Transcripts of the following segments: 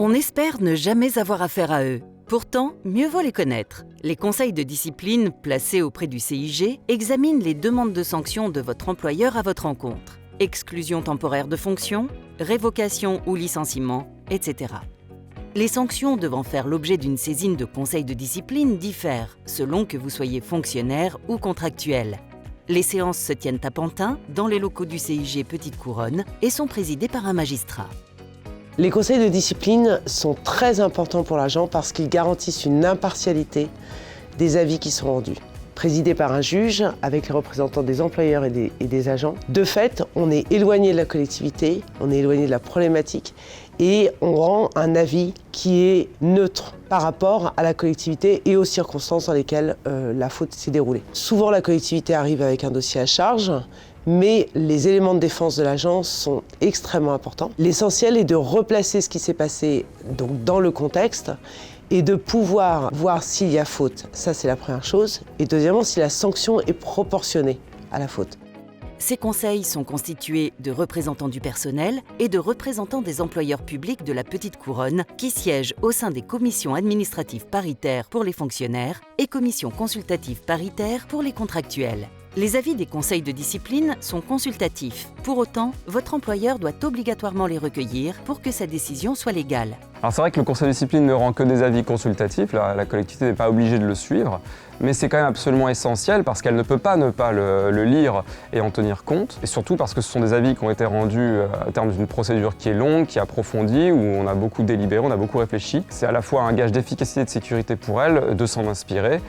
On espère ne jamais avoir affaire à eux. Pourtant, mieux vaut les connaître. Les conseils de discipline placés auprès du CIG examinent les demandes de sanctions de votre employeur à votre encontre. Exclusion temporaire de fonction, révocation ou licenciement, etc. Les sanctions devant faire l'objet d'une saisine de conseil de discipline diffèrent selon que vous soyez fonctionnaire ou contractuel. Les séances se tiennent à Pantin, dans les locaux du CIG Petite Couronne, et sont présidées par un magistrat. Les conseils de discipline sont très importants pour l'agent parce qu'ils garantissent une impartialité des avis qui sont rendus. Présidés par un juge, avec les représentants des employeurs et des agents. De fait, on est éloigné de la collectivité, on est éloigné de la problématique et on rend un avis qui est neutre par rapport à la collectivité et aux circonstances dans lesquelles la faute s'est déroulée. Souvent, la collectivité arrive avec un dossier à charge, mais les éléments de défense de l'agence sont extrêmement importants. L'essentiel est de replacer ce qui s'est passé donc, dans le contexte et de pouvoir voir s'il y a faute. Ça, c'est la première chose. Et deuxièmement, si la sanction est proportionnée à la faute. Ces conseils sont constitués de représentants du personnel et de représentants des employeurs publics de la Petite Couronne qui siègent au sein des commissions administratives paritaires pour les fonctionnaires et commissions consultatives paritaires pour les contractuels. Les avis des conseils de discipline sont consultatifs. Pour autant, votre employeur doit obligatoirement les recueillir pour que sa décision soit légale. Alors c'est vrai que le conseil de discipline ne rend que des avis consultatifs, la collectivité n'est pas obligée de le suivre, mais c'est quand même absolument essentiel parce qu'elle ne peut pas ne pas le lire et en tenir compte, et surtout parce que ce sont des avis qui ont été rendus à terme d'une procédure qui est longue, qui est approfondie, où on a beaucoup délibéré, on a beaucoup réfléchi. C'est à la fois un gage d'efficacité et de sécurité pour elle de s'en inspirer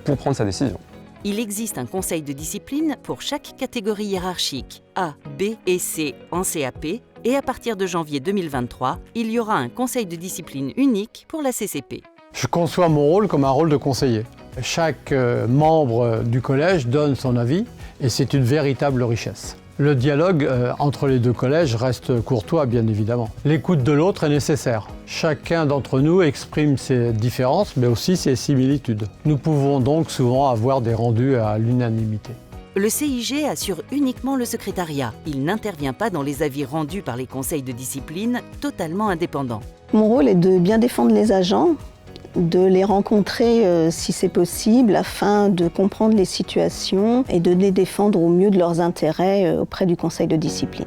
pour prendre sa décision. Il existe un conseil de discipline pour chaque catégorie hiérarchique, A, B et C en CAP, et à partir de janvier 2023, il y aura un conseil de discipline unique pour la CCP. Je conçois mon rôle comme un rôle de conseiller. Chaque membre du collège donne son avis et c'est une véritable richesse. Le dialogue entre les deux collèges reste courtois, bien évidemment. L'écoute de l'autre est nécessaire. Chacun d'entre nous exprime ses différences, mais aussi ses similitudes. Nous pouvons donc souvent avoir des rendus à l'unanimité. Le CIG assure uniquement le secrétariat. Il n'intervient pas dans les avis rendus par les conseils de discipline, totalement indépendants. Mon rôle est de bien défendre les agents, de les rencontrer si c'est possible afin de comprendre les situations et de les défendre au mieux de leurs intérêts auprès du conseil de discipline.